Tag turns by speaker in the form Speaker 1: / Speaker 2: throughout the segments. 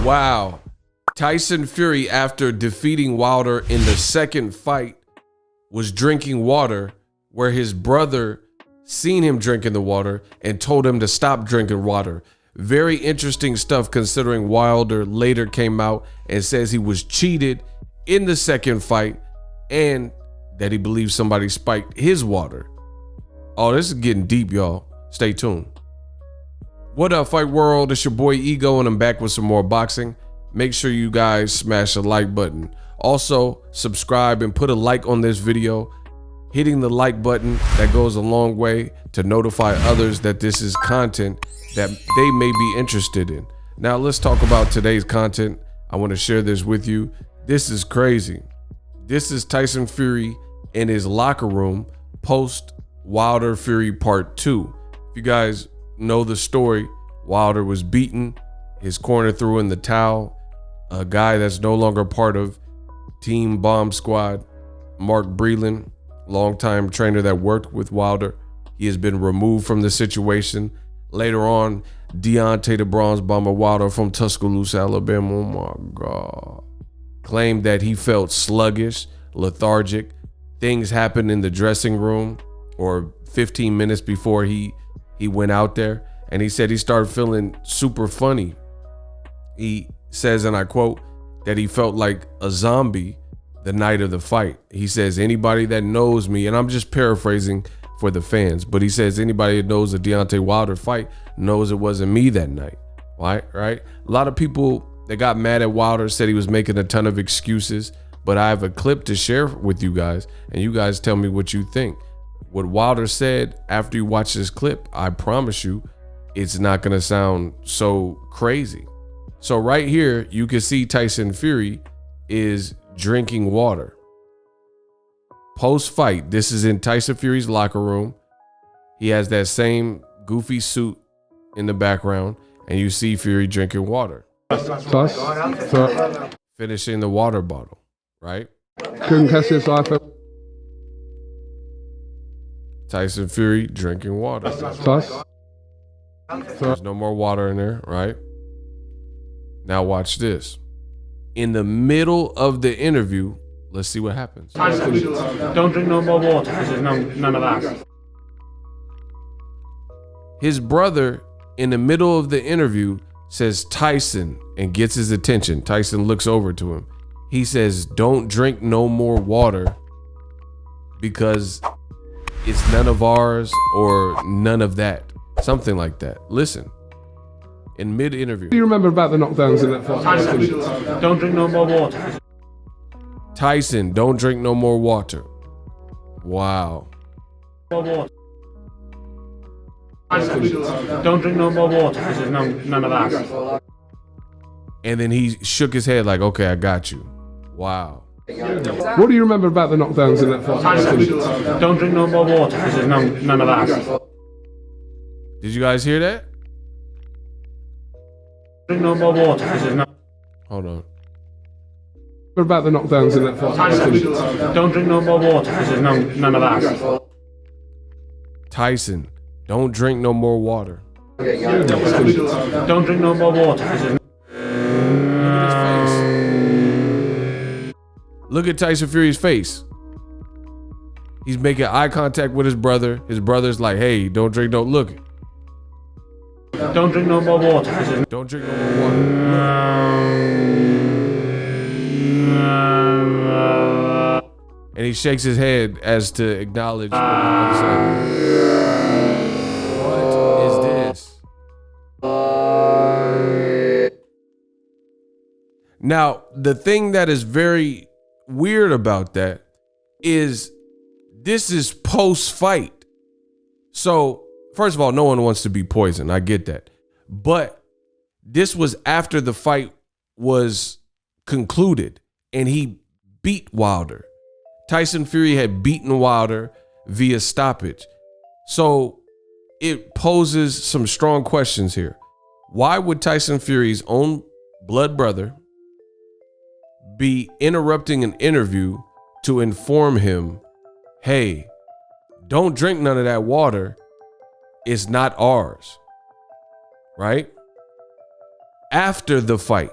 Speaker 1: Wow. Tyson Fury, after defeating Wilder in the second fight, was drinking water where his brother seen him drinking the water and told him to stop drinking water. Very interesting stuff, considering Wilder later came out and says he was cheated in the second fight and that he believes somebody spiked his water. Oh, this is getting deep, y'all. Stay tuned. What up, Fight World? It's your boy Ego, and I'm back with some more boxing. Make sure you guys smash the like button. Also, subscribe and put a like on this video. Hitting the like button, that goes a long way to notify others that this is content that they may be interested in. Now, let's talk about today's content. I want to share this with you. This is crazy. This is Tyson Fury in his locker room post Wilder Fury Part 2. If you guys know the story, Wilder was beaten. His corner threw in the towel. A guy that's no longer part of Team Bomb Squad, Mark Breland, longtime trainer that worked with Wilder, he has been removed from the situation. Later on, Deontay the Bronze Bomber Wilder from Tuscaloosa, Alabama, oh my God, claimed that he felt sluggish, lethargic. Things happened in the dressing room or 15 minutes before he went out there, and he said he started feeling super funny. He says, and I quote, that he felt like a zombie the night of the fight. He says, anybody that knows me, and I'm just paraphrasing for the fans, but he says anybody that knows the Deontay Wilder fight knows it wasn't me that night. Right? A lot of people that got mad at Wilder said he was making a ton of excuses, but I have a clip to share with you guys, and you guys tell me what you think. What Wilder said after you watch this clip, I promise you, it's not gonna sound so crazy. So right here, you can see Tyson Fury is drinking water. Post-fight, this is in Tyson Fury's locker room. He has that same goofy suit in the background, and you see Fury drinking water. Finishing the water bottle, right? Tyson Fury drinking water. There's no more water in there, right? Now watch this. In the middle of the interview, let's see what happens.
Speaker 2: Don't drink no more water because there's none of that.
Speaker 1: His brother, in the middle of the interview, says Tyson and gets his attention. Tyson looks over to him. He says, don't drink no more water because it's none of ours or none of that. Something like that. Listen. In mid-interview.
Speaker 3: What do you remember about the knockdowns in that fight?
Speaker 2: Tyson, don't drink no more water.
Speaker 1: Tyson, don't drink no more water. Wow.
Speaker 2: Tyson, don't drink no more water because there's none of that.
Speaker 1: And then he shook his head like, okay, I got you. Wow.
Speaker 3: What do you remember about the knockdowns in that fight?
Speaker 2: Tyson, don't drink no more water because there's none of that.
Speaker 1: Did you guys hear that?
Speaker 2: Drink no more water because there's
Speaker 1: Hold on.
Speaker 3: What about the knockdowns in that fight?
Speaker 2: Tyson, don't drink no more water because there's none of that.
Speaker 1: Tyson, don't drink no more water.
Speaker 2: Don't drink no more water because there's
Speaker 1: Look at his face. Look at Tyson Fury's face. He's making eye contact with his brother. His brother's like, hey, don't drink, don't look.
Speaker 2: Don't drink no more water.
Speaker 1: Don't drink no more water. And he shakes his head as to acknowledge what his brother said. What is this? Now, the thing that is very weird about that is this is post-fight. So, first of all, no one wants to be poisoned. I get that. But this was after the fight was concluded and he beat Wilder. Tyson Fury had beaten Wilder via stoppage. So it poses some strong questions here. Why would Tyson Fury's own blood brother be interrupting an interview to inform him, hey, don't drink none of that water. It's not ours, right? After the fight.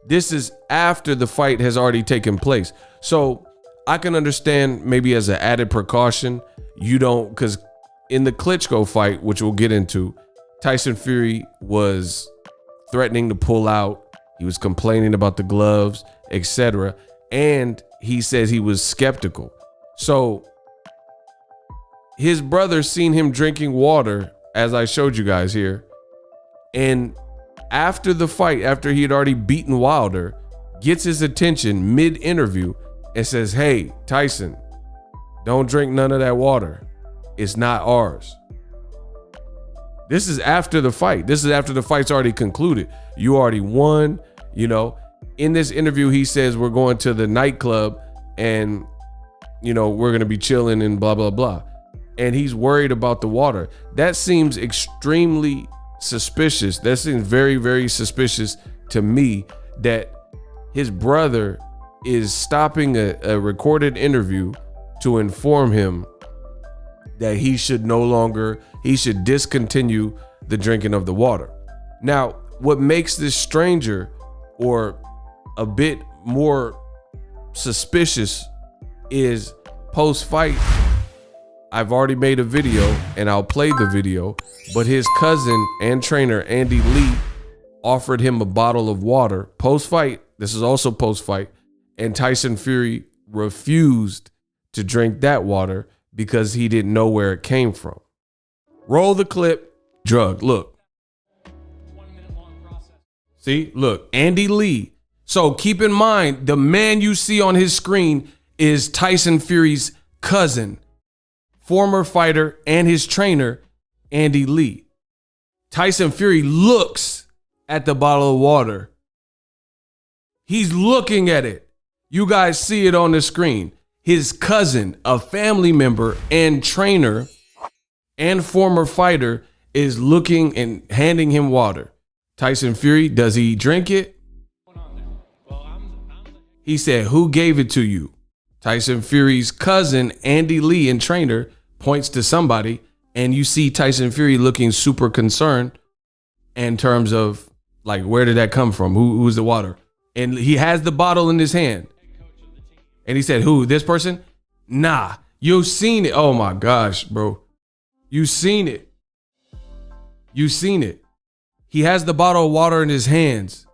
Speaker 1: This is after the fight has already taken place. So I can understand maybe as an added precaution, you don't, because in the Klitschko fight, which we'll get into, Tyson Fury was threatening to pull out. He was complaining about the gloves, etc. And he says he was skeptical. So his brother seen him drinking water, as I showed you guys here. And after the fight, after he had already beaten Wilder, gets his attention mid-interview and says, hey, Tyson, don't drink none of that water. It's not ours. This is after the fight. This is after the fight's already concluded. You already won, you know. In this interview, he says we're going to the nightclub and, you know, we're going to be chilling and blah, blah, blah. And he's worried about the water. That seems extremely suspicious. That seems very, very suspicious to me that his brother is stopping a recorded interview to inform him that he should discontinue the drinking of the water. Now, what makes this stranger or a bit more suspicious is post-fight, I've already made a video and I'll play the video, but his cousin and trainer, Andy Lee, offered him a bottle of water post-fight. This is also post-fight. And Tyson Fury refused to drink that water because he didn't know where it came from. Roll the clip. Drug. Look.
Speaker 2: 1 minute long process.
Speaker 1: See, look, Andy Lee. So keep in mind, the man you see on his screen is Tyson Fury's cousin, former fighter and his trainer, Andy Lee. Tyson Fury looks at the bottle of water. He's looking at it. You guys see it on the screen. His cousin, a family member and trainer and former fighter, is looking and handing him water. Tyson Fury, does he drink it? He said, who gave it to you? Tyson Fury's cousin, Andy Lee, and trainer, points to somebody, and you see Tyson Fury looking super concerned in terms of, like, where did that come from? Who's the water? And he has the bottle in his hand. And he said, who, this person? Nah, you've seen it. Oh my gosh, bro. You've seen it. You've seen it. He has the bottle of water in his hands.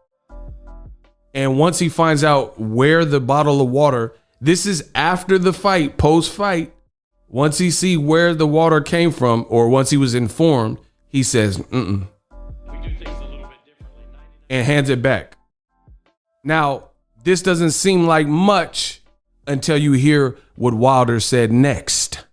Speaker 1: And once he finds out where the bottle of water, this is after the fight, post-fight. Once he see where the water came from, or once he was informed, he says, We do things a little bit differently. And hands it back. Now, this doesn't seem like much until you hear what Wilder said next.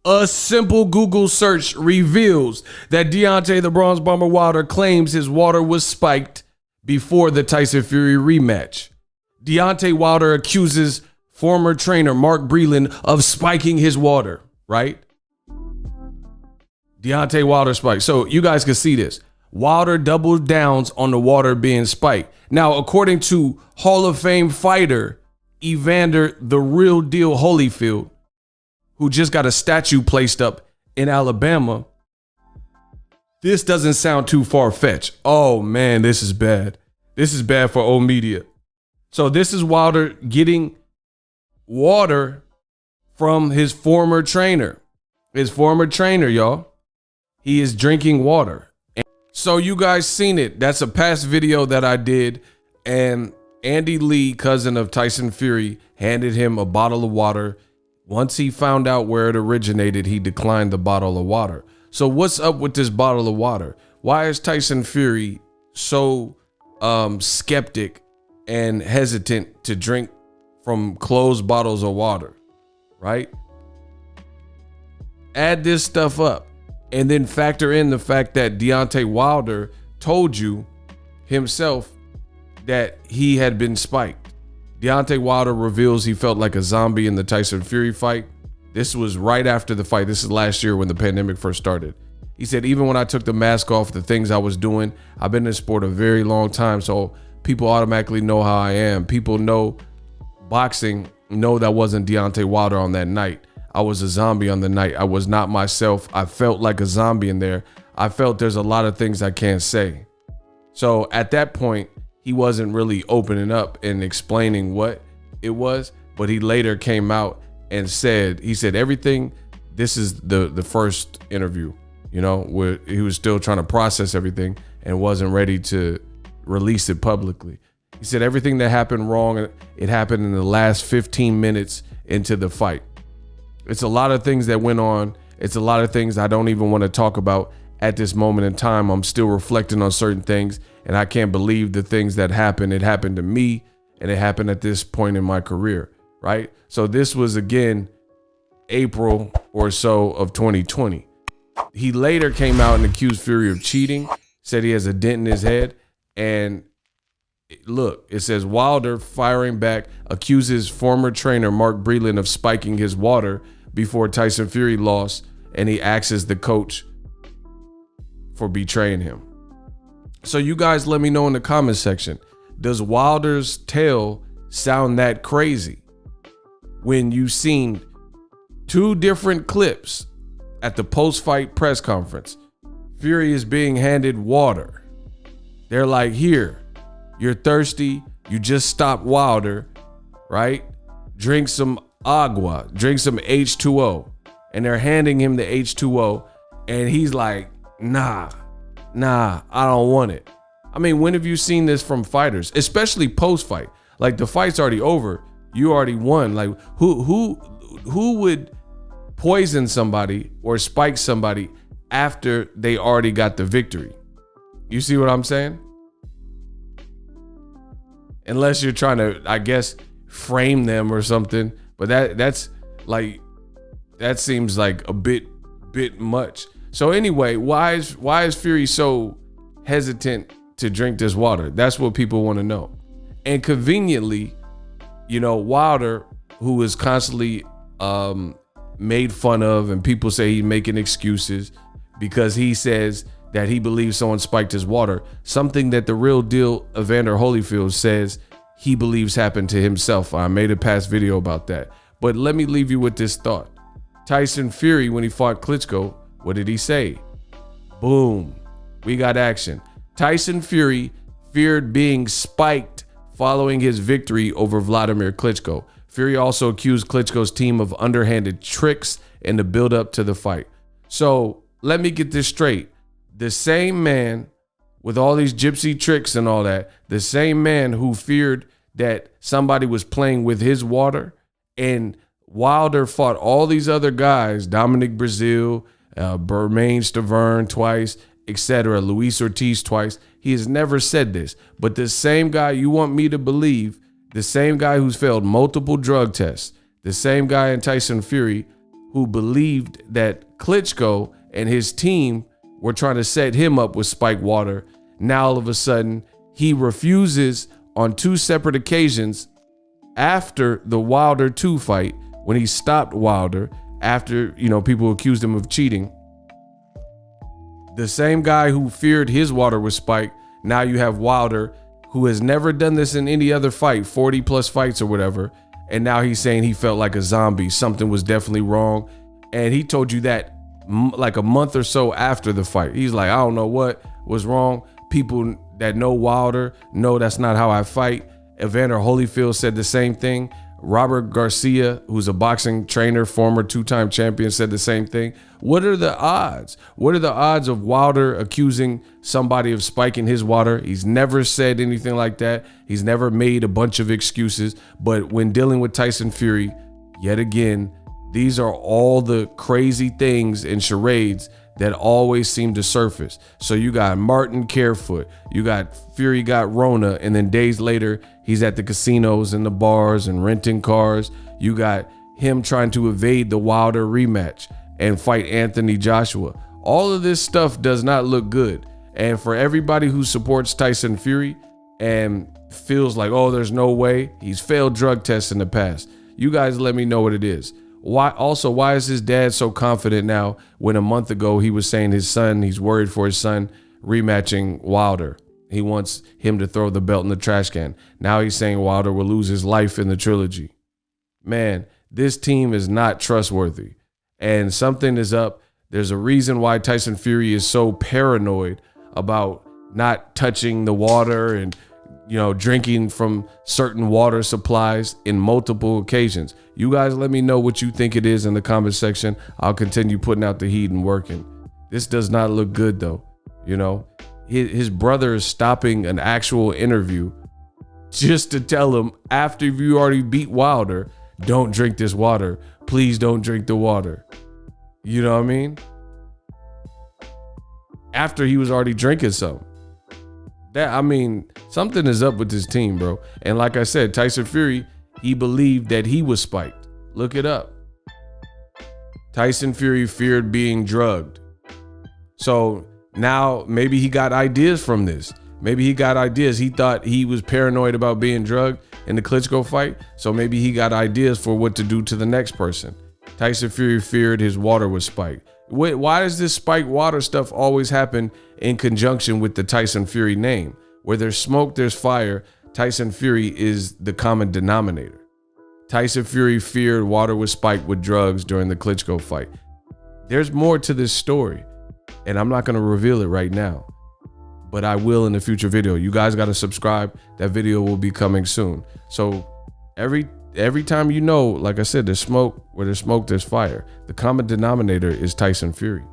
Speaker 1: A simple Google search reveals that Deontay the Bronze Bomber Wilder claims his water was spiked before the Tyson Fury rematch. Deontay Wilder accuses former trainer Mark Breland of spiking his water, right? Deontay Wilder spiked. So you guys can see this. Wilder doubles down on the water being spiked. Now, according to Hall of Fame fighter Evander the Real Deal Holyfield, who just got a statue placed up in Alabama, this doesn't sound too far-fetched. Oh man, this is bad. This is bad for old media. So this is Wilder getting water from his former trainer. His former trainer, y'all. He is drinking water. So you guys seen it. That's a past video that I did. And Andy Lee, cousin of Tyson Fury, handed him a bottle of water. Once he found out where it originated, he declined the bottle of water. So what's up with this bottle of water? Why is Tyson Fury so skeptic and hesitant to drink from closed bottles of water, right? Add this stuff up and then factor in the fact that Deontay Wilder told you himself that he had been spiked. Deontay Wilder reveals he felt like a zombie in the Tyson Fury fight. This was right after the fight. This is last year when the pandemic first started. He said, even when I took the mask off, the things I was doing, I've been in sport a very long time, so people automatically know how I am. People know boxing, know that wasn't Deontay Wilder on that night. I was a zombie on the night. I was not myself. I felt like a zombie in there. I felt there's a lot of things I can't say. So at that point, he wasn't really opening up and explaining what it was, but he later came out and said, everything, this is the first interview, you know, where he was still trying to process everything and wasn't ready to release it publicly. He said everything that happened wrong, it happened in the last 15 minutes into the fight. It's a lot of things that went on. It's a lot of things I don't even want to talk about at this moment in time. I'm still reflecting on certain things, and I can't believe the things that happened. It happened to me, and it happened at this point in my career, right? So this was, again, April or so of 2020. He later came out and accused Fury of cheating, said he has a dent in his head, and look, it says Wilder firing back, accuses former trainer Mark Breland of spiking his water before Tyson Fury lost, and he axes the coach for betraying him. So you guys let me know in the comment section, does Wilder's tale sound that crazy when you've seen two different clips at the post-fight press conference? Fury is being handed water. They're like, here, you're thirsty. You just stopped Wilder, right? Drink some agua, drink some H2O. And they're handing him the H2O. And he's like, nah, I don't want it. I mean, when have you seen this from fighters, especially post-fight? Like, the fight's already over. You already won. Like, who would poison somebody or spike somebody after they already got the victory? You see what I'm saying? Unless you're trying to, I guess, frame them or something. But that seems like a bit much. So anyway, why is Fury so hesitant to drink this water? That's what people want to know. And conveniently, you know, Wilder, who is constantly made fun of, and people say he's making excuses because he says that he believes someone spiked his water, something that the real deal Evander Holyfield says he believes happened to himself. I made a past video about that. But let me leave you with this thought. Tyson Fury, when he fought Klitschko, what did he say? Boom, we got action. Tyson Fury feared being spiked following his victory over Vladimir Klitschko. Fury also accused Klitschko's team of underhanded tricks in the build-up to the fight. So let me get this straight. The same man with all these gypsy tricks and all that, the same man who feared that somebody was playing with his water, and Wilder fought all these other guys, Dominic Breazeale, Bermane Stiverne twice, etc., Luis Ortiz twice. He has never said this, but the same guy you want me to believe, the same guy who's failed multiple drug tests, the same guy in Tyson Fury who believed that Klitschko and his team were trying to set him up with spiked water. Now all of a sudden he refuses on two separate occasions after the Wilder 2 fight, when he stopped Wilder after, you know, people accused him of cheating. The same guy who feared his water was spiked. Now you have Wilder, who has never done this in any other fight, 40 plus fights or whatever. And now he's saying he felt like a zombie. Something was definitely wrong. And he told you that like a month or so after the fight. He's like, I don't know what was wrong. People that know Wilder know that's not how I fight. Evander Holyfield said the same thing. Robert Garcia, who's a boxing trainer, former 2-time champion, said the same thing. What are the odds? What are the odds of Wilder accusing somebody of spiking his water? He's never said anything like that. He's never made a bunch of excuses. But when dealing with Tyson Fury, yet again, these are all the crazy things and charades that always seem to surface. So you got Martin Carefoot, you got Fury got Rona, and then days later, he's at the casinos and the bars and renting cars. You got him trying to evade the Wilder rematch and fight Anthony Joshua. All of this stuff does not look good. And for everybody who supports Tyson Fury and feels like, oh, there's no way, he's failed drug tests in the past, you guys let me know what it is. Why is his dad so confident now when a month ago he was saying he's worried for his son rematching Wilder? He wants him to throw the belt in the trash can. Now he's saying Wilder will lose his life in the trilogy. Man, this team is not trustworthy. And something is up. There's a reason why Tyson Fury is so paranoid about not touching the water and drinking from certain water supplies in multiple occasions. You guys let me know what you think it is in the comment section. I'll continue putting out the heat and working. This does not look good though. His brother is stopping an actual interview just to tell him, after you already beat Wilder, don't drink this water. Please don't drink the water. You know what I mean? After he was already drinking something. Something is up with this team, bro. And like I said, Tyson Fury, he believed that he was spiked. Look it up. Tyson Fury feared being drugged. So now maybe he got ideas from this. Maybe he got ideas. He thought he was paranoid about being drugged in the Klitschko fight. So maybe he got ideas for what to do to the next person. Tyson Fury feared his water was spiked. Why does this spiked water stuff always happen in conjunction with the Tyson Fury name? Where there's smoke, there's fire. Tyson Fury is the common denominator. Tyson Fury feared water was spiked with drugs during the Klitschko fight. There's more to this story, and I'm not going to reveal it right now, but I will in a future video. You guys got to subscribe. That video will be coming soon. So every time like I said, there's smoke. Where there's smoke, there's fire. The common denominator is Tyson Fury.